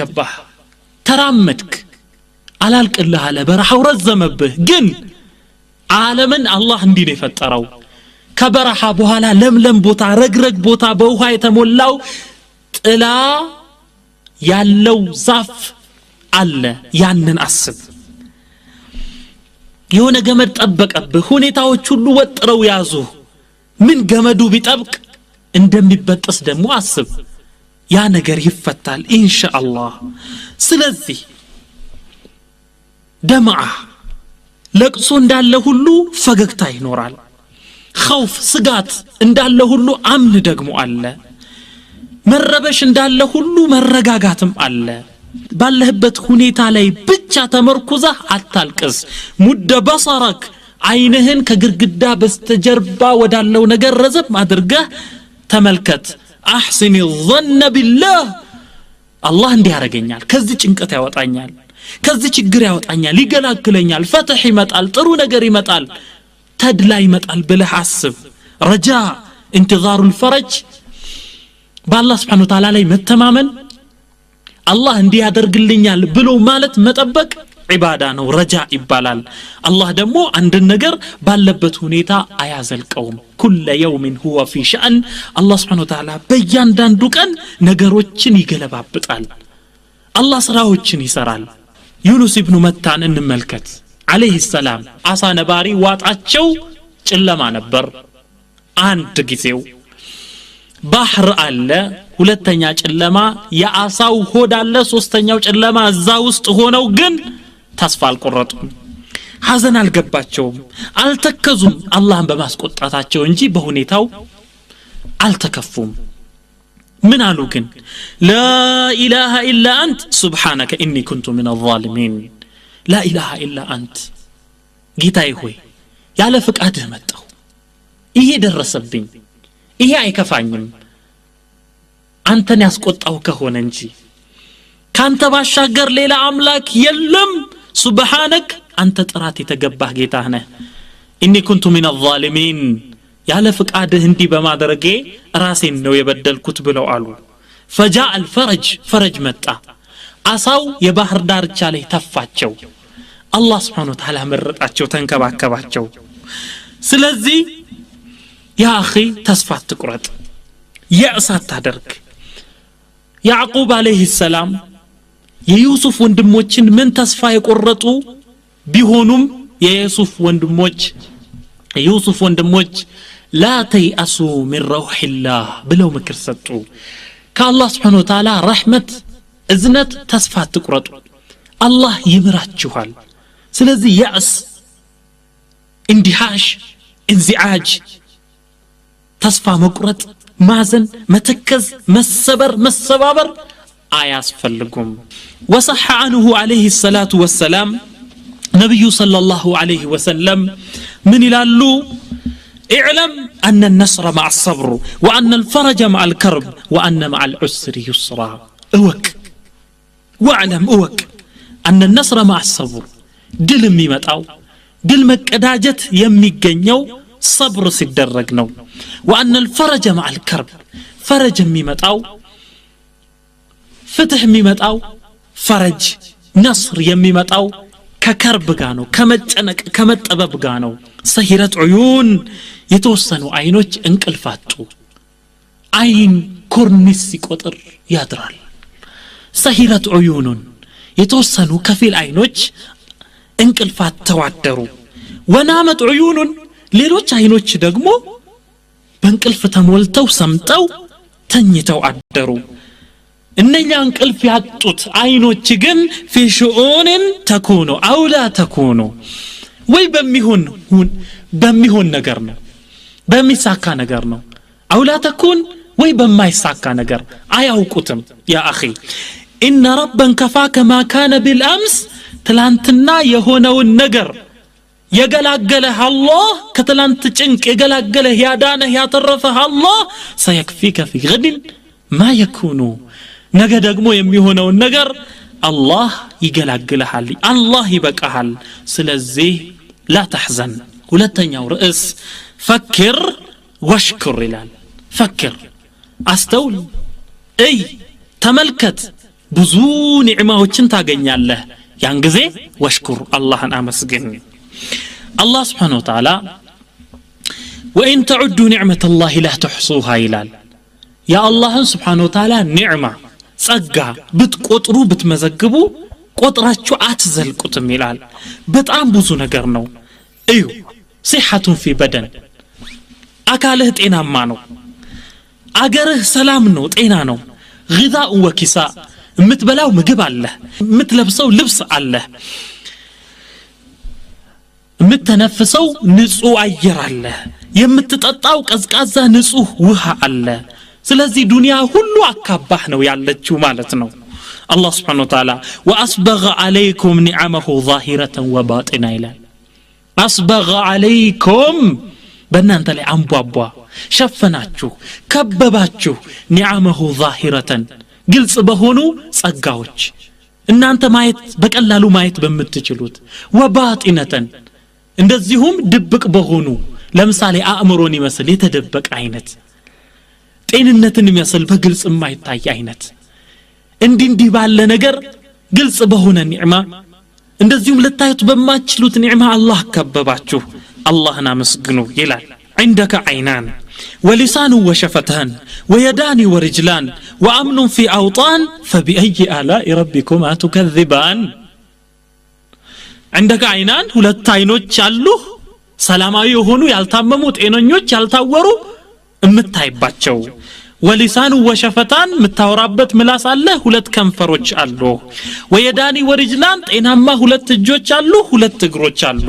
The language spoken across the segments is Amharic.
ገባህ ተራመድክ አላልቅልህ አለ በረሃው ረዘመብህ ግን ዓለምን አላህ እንዲህ ነው የፈጠረው ከበረሃ በኋላ ለምለም ቦታ ረግረግ ቦታ በውሃ የተሞላው ጥላ ያለው ዛፍ አለ ያንን አስብ የሆነ ገመድ ጠበቀብህ ሁኔታዎች ሁሉ ወጥረው ያዙ ምን ገመዱ ቢጠብቅ እንደሚበጥስ ደግሞ አስብ ያ ነገር ይፈታል ኢንሻአላህ ስለዚህ ደምዓ ለቅሶ እንዳለ ሁሉ ፈገግታ ይኖራል خوف ስጋት እንዳለ ሁሉ አምን ደግሞ አለ መረበሽ እንዳለ ሁሉ መረጋጋትም አለ ባለህበት ሁኔታ ላይ ብቻ ተመርኩዘህ አታልቅስ ሙደ በصرك አይንህን ከግርግዳ በስተጀርባ ወዳለው ነገር ረዘብ አድርገህ ተመልከት احسن الظن بالله الله እንዲያረጋኛል ከዚህ ጭንቀት ያወጣኛል ከዚህ ችግር ያወጣኛል ይገላግለኛል ፈትህ ይመጣል ጥሩ ነገር ይመጣል ተድላ ይመጣል ብለህ አስብ ረጃ انتظار الفرج بالله سبحانه وتعالى ላይ መተማመን الله እንዲያደርግልኛል ብሎ ማለት መጠበቅ ዒባዳ ነው ረጃ ይባላል አላህ ደግሞ አንድ ነገር ባለበት ሁኔታ አያዘልቀውም ኩለ يوم هو في شأن الله سبحانه وتعالى በእያንዳንዱ ቀን ነገሮችን ይገለባብጣል አላህ ስራዎችን ይሰራል ዩኑስ ኢብኑ መታን እንመልከት عليه السلام አሳ ነባሪ ዋጣቸው ጨለማ ነበር አንድ ጊዜው ባህር አለ ሁለተኛ ጨለማ ያአሳው ሆድ አለ ሶስተኛው ጨለማ እዛ ውስጥ ሆነው ግን ተስፋ አልቆረጡም ሐዘን አልገባቸውም አልተከዙም አላህን በማስቆጣታቸው እንጂ በሁኔታው አልተከፉም ምን አሉ ግን لا اله الا انت سبحانك اني كنت من الظالمين لا اله الا انت ጌታዬ ሆይ ያለ ፍቃድህ መጣሁ ይሄ ደረሰብኝ ይሄ አይከፋኝም አንተን ያስቆጣው ከሆነ እንጂ ካንተ ባሻገር ሌላ አምላክ የለም ሱብሃንክ አንተ ጥራት የተገባህ ጌታ ነህ ኢኒ ኩንቱ ሚን الظالمين ያለ ፍቃድህ እንዲ በማድረጌ ራሴን ነው የበደልኩት ብለው አሉ فجاء الفرج فرج መጣ አሳው የባህር ዳርቻ ላይ ተፋቸው አላህ Subhanahu Wa Ta'ala መረጣቸው ተንከባከባቸው ስለዚህ ያ اخي ተስፋ አትቁረጥ ያእሳት ታደርግ ያዕቁብ አለይሂ ሰላም የዩሱፍ ወንድሞችን ምን ተስፋ የቆረጡ ቢሆኑም የዩሱፍ ወንድሞች لا تيأسوا من روح الله ብለው ምክር ሰጡ ከአላህ Subhanahu Wa Ta'ala ረህመት እዝነት ተስፋ አትቁረጡ አላህ ይምራችኋል ስለዚህ ያእስ እንዲሃሽ እንዚዓጅ ተስፋ መቁረጥ ማዘን መተከዝ መሰባበር አያስፈልጉም وصح عنه عليه الصلاه والسلام نبي صلى الله عليه وسلم من يلالو اعلم ان النصر مع الصبر وان الفرج مع الكرب وان مع العسر يسرا اوك واعلم اوك ان النصر مع الصبر ድል የሚመጣው ድል መቀዳጀት የሚገኘው صبر ሲደረግ ነው وان الفرج مع الكرب فرج የሚመጣው ፍትህ የሚመጣው ፈረጅ ነስር የሚመጣው ከከርብ ጋር ነው ከመጨነቅ ከመጠበብ ጋር ነው ሰሂረት ዑዩን የተወሰኑ አይኖች እንቅልፋጡ አይን ኮርኒስ ሲቆጥር ያድራል ሰሂረት ዑዩን የተወሰኑ ከፊል አይኖች እንቅልፋት ተዋደሩ ወናመት ዑዩን ሌሎች አይኖች ደግሞ በእንቅልፍ ተሞልተው ሰምጠው ተኝተው አደሩ እነኛ እንቅልፍ ያጡት አይኖች ግን في شؤون تكون او لا تكون ወይ በሚሆን ነገር ነው በሚሳካ ነገር ነው او لا تكون ወይ በማይሳካ ነገር አያውቁትም يا اخي ان ربا كفاك ما كان بالامس ትላንትና የሆነውን ነገር የገላገለህ አላህ ከትላንት ጭንቅ የገላገለህ ያዳነህ ያተረፈህ አላህ سيكفيك في غد ما يكون ነገ ደግሞ የሚሆነውን ነገር አላህ ይገላግልሃል አላህ ይበቃሃል ስለዚህ لا تحزن ሁለተኛው ርዕስ فكر واشكر ይላል فكر አስተውል ተመልከት ብዙ ኒዕማዎችን ታገኛለህ ያን ጊዜ ወሽኩር አላህን አመስግን አላህ Subhanahu Wa Ta'ala وإن تعدوا نعمة الله لا تحصوها ይላል ያ አላህን Subhanahu Wa Ta'ala ኒዕማ ጸጋ ብትቆጥሩ ብትመዘግቡ ቆጥራችሁ አትዘልቁትም ይላል በጣም ብዙ ነገር ነው እዩ صحة في بدن አካልህ ጤናማ ነው አገርህ ሰላም ነው ጤና ነው غذاء وكساء የምትበላው ምግብ አለ የምትለብሰው ልብስ አለ የምትተነፍሰው ንጹህ አየር አለ የምትጠጣው ቀዝቃዛ ንጹህ ውሃ አለ ስለዚህ ዱንያ ሁሉ አካባህ ነው ያለችው ማለት ነው الله سبحانه وتعالى وأسبغ عليكم نعمه ظاهرة وباطنة إلى أسبغ عليكم بنانت لي أنبوابوا شفناتشو كبباتشو نعمه ظاهرة قلص بهونو صقاوش إن أنت مايت بقلالو مايت بمتجلوت وباطنة እንደዚሁም ድብቅ በሆኑ ለምሳሌ አእምሮን ይመስል የተደበቀ አይነት ጤንነትን ይመስል በግልጽ የማይታይ አይነት እንዲህ ባለ ነገር ግልጽ በሆነ ኒዕማ እንደዚሁም ለታዩት በማችሉት ኒዕማ አላህ ከበባችሁ አላህን አመስግኑ ይላል عندك عينان ولسان وشفتان ويدان ورجلان وأمن في أوطان فبأي آلاء ربكما تكذبان عندك عينان ሁለት አይኖች አሉ ሰላማዊ የሆኑ ያልታመሙ ጤነኞች ያልታወሩ እምታይባቸው ولسان وشفتان متاورابت ملاس الله ሁለት ከንፈሮች አሉ ويدان ورجلان ጤናማ ሁለት እጆች አሉ ሁለት እግሮች አሉ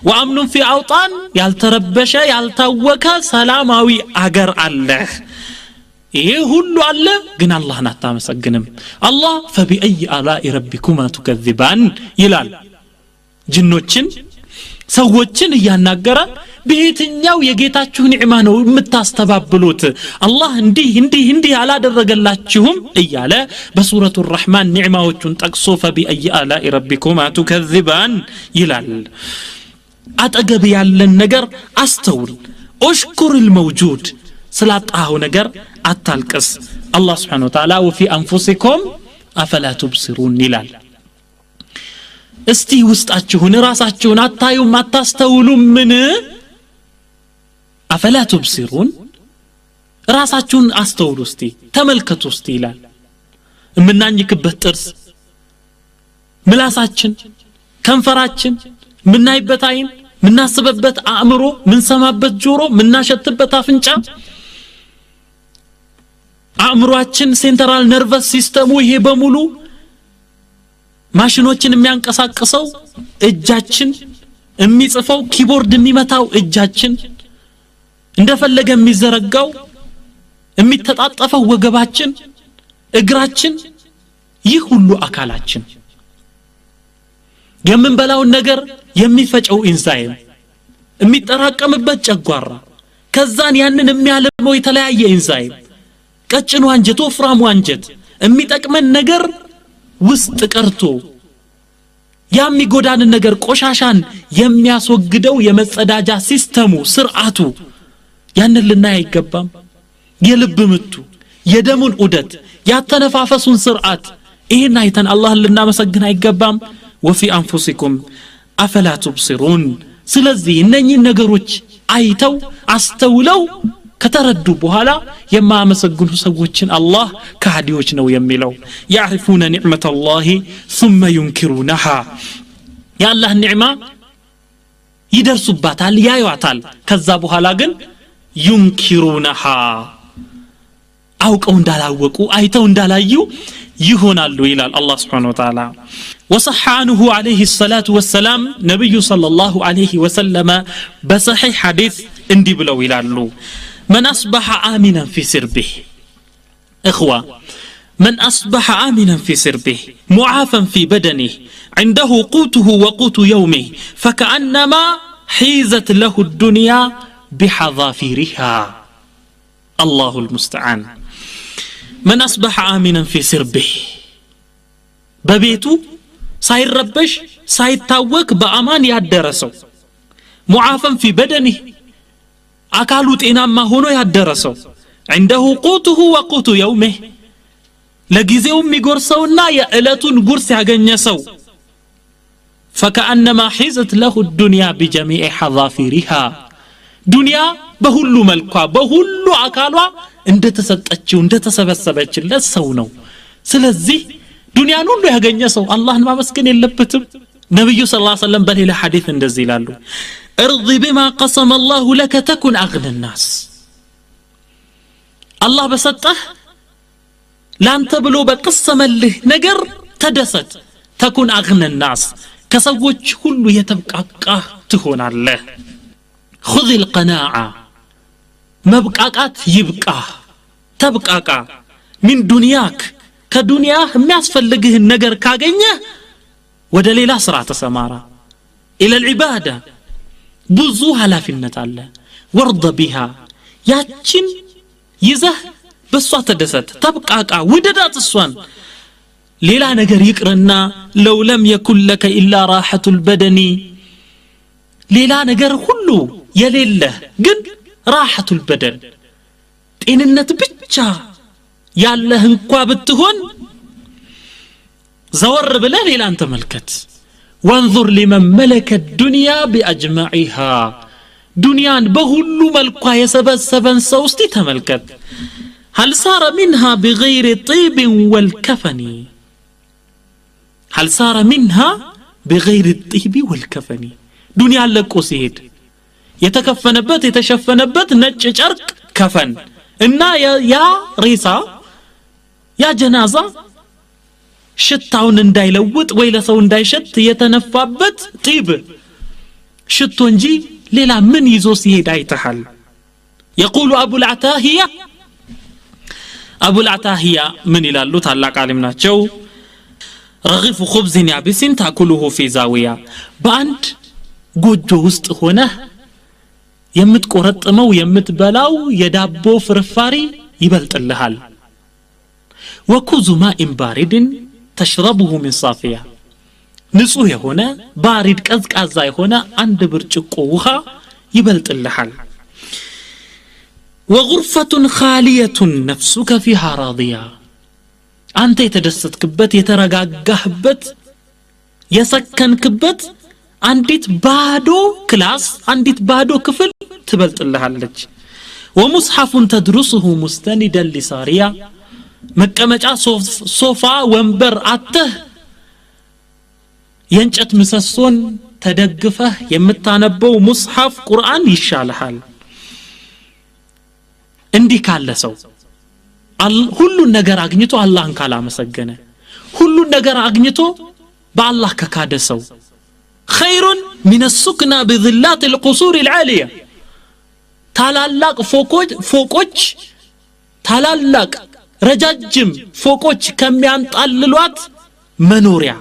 وأمن في أوطان ያልተረበሸ ያልታወከ ሰላማዊ አገር አለ ይሄ ሁሉ አለ ግን አላህን አታመሰግንም አላህ فبأي آلاء ربكما تكذبان ይላል ጅኖችን ሰዎችን ያናገረ በየትኛው የጌታችሁ ኒዕማ ነው የምታስተባብሉት አላህ እንዲህ አላደረገላችሁም እያለ በሱረቱ الرحمن ኒዕማዎቹን ጠቅሶ فبأي آلاء ربكما تكذبان ይላል አጠገብ ያለን ነገር አስተውል اشكر الموجود ስላጣው ነገር አታልቅስ አላህ Subhanahu Wa Ta'ala وفي أنفسكم أفلا تبصرون ይላል እስቲ ውስጣችሁን ራሳችሁን አታዩም አታስተውሉም ምን أفلا تبصرون ራሳችሁን አስተውሉ እስቲ ተመልከቱ እስቲ ይላል ምናኝክበት ጥርስ ምላሳችን ከንፈራችን ምናይበት አይን ምናስበበት አእምሮ ምንሰማበት ጆሮ ምናሸትበት አፍንጫ አእምሮአችን ሴንትራል ነርቨስ ሲስተሙ ይሄ በሙሉ ማሽኖችን የሚያንቀሳቅሰው እጃችን የሚጽፈው ኪቦርድ የሚመታው እጃችን እንደፈለገ የሚዘረጋው የሚተጣጣፈው ወገባችን እግራችን ይህ ሁሉ አካላችን የምንበላውን ነገር የሚፈጨው ኢንዛይም የሚጠራቀምበት ጨጓራ ከዛን ያንን የሚያለመው የተለያየ ኢንዛይም ቀጭኑ አንጀት ወፍራሙ አንጀት የሚጠቅመን ነገር ውስጥ ቀርቶ የሚጎዳን ነገር ቆሻሻን የሚያስወግደው የመጸዳጃ ሲስተሙ ስርዓቱ ያንን ልናይ አይገባም የልብ ምቱ የደሙን ዑደት ያተነፋፈሱን ስርዓት ይሄን አይተን አላህን ልናመሰግን አይገባም وفي أنفسكم أفلا تبصرون ስለዚህ እነኚህ ነገሮች አይተው አስተውለው ከተረዱ በኋላ የማመሰግኑ ሰዎችን አላህ ከሃዲዎች ነው የሚለው يعرفون نعمة الله ثم ينكرونها يا الله النعمة ይደርሱባታል ያዩታል ከዛ በኋላ ግን ينكرونها አውቀው እንዳላወቁ አይተው እንዳላዩ ይሆናሉ ይላል አላህ Subhanahu Wa Ta'ala وصح عنه عليه الصلاة والسلام نبي صلى الله عليه وسلم بصحيح حديث اندي بلو يلالو من أصبح آمنا في سربه إخوة من أصبح آمنا في سربه معافا في بدنه عنده قوته وقوت يومه فكأنما حيزت له الدنيا بحظافيرها الله المستعان من أصبح آمنا في سربه ببيتو ሳይረበሽ ሳይታወክ በአማን ያደረሰው ሙዓፈን في بدنه አካሉ ጤናማ ሆኖ ያደረሰው عنده قوته وقوت يومه ለጊዜው የሚጎርሰውና የዕለቱን ጉርስ ያገኘ ሰው فكأنما حيزت له الدنيا بجميع حظافيرها ዱንያ በሁሉ መልኳ በሁሉ አካሏ እንደተሰጠችው እንደተሰበሰበችለት ሰው ነው ስለዚህ ዱንያን ሁሉ ያገኘ ሰው አላህን ማመስገን የለበትም ነብዩ ሰለላሁ ዐለይሂ ወሰለም በሌላ ሐዲስ እንደዚህ ይላሉ ارض بما قسم الله لك تكن اغنى الناس الله በሰጠህ ላንተ ብሎ በቀሰመልህ ነገር ተደሰት تكن اغنى الناس ከሰዎች ሁሉ የተብቃቃህ ትሆናለህ خذ القناعة مبقاقات يبقى تبقاقا من دنياك كدنيا የሚያስፈልግህን ነገር ካገኘህ ወደ ሌላ ስራ ተሰማራ الى العباده ብዙ ኃላፊነት አለ ወርض بها ያችን ይዘህ በሷ ተደሰት ተብቃቃ ውደዳት እሷን ሌላ ነገር ይቅርና لو لم يكن لك الا راحه البدن ሌላ ነገር ሁሉ የሌለህ ግን راحه البدن ጤንነት ብቻ ያለህ እንኳን ብትሆን ዘወር ብለህ ሌላን ተመልከት وانظر لمن ملك الدنيا باجمعها دنيان بهلو ملكا يسبسبن سوستي تملكت هل صار منها بغير طيب والكفن هل صار منها بغير الطيب والكفن دنيا لقو سيد يتكفنبت يتشفنبت نጭ ጨርቅ كفن እና ያ ሬሳ ያ ጀናዛ ሽታውን እንዳይለውጥ ወይ ለሰው እንዳይሸት የተነፋበት ጢብ ሽቶ እንጂ ሌላ ምን ይዞ ሲሄድ አይተሃል يقول ابو العتاهية من ይላሉ ታላቅ ዓሊም ናቸው رغيف خبز يابس تاكله في زاوية በአንድ ጎጆ ውስጥ ሆነ የምትቆረጥመው የምትበላው የዳቦ ፍርፋሪ ይበልጥልሃል وكوز ماء بارد تشربه من صافية ንጹህ የሆነ ባሪድ ቀዝቃዛ የሆነ አንድ ብርጭቆ ውሃ ይበልጥልሃል وغرفة خالية نفسك فيها راضية አንተ የተደሰትክበት የተረጋጋህበት የሰከንክበት አንዲት ባዶ ክላስ አንዲት ባዶ ክፍል ትበልጥልሃለች ومصحف تدرسه مستندا لسارية መቀመጫ ሶፋ ወንበር አተህ የእንጨት ምሰሶን ተደግፈህ የምታነበው ሙስሐፍ ቁርአን ይሻልሃል እንዲህ ካለ ሰው ሁሉን ነገር አግኝቶ አላህን ካላመሰገነ ሁሉን ነገር አግኝቶ በአላህ ከካደ ሰው خير من السكنى بظلات القصور العالية ታላላቅ ፎቆች ታላላቅ ረጃጅም ፎቆች ከሚያንጣልሏት መኖሪያ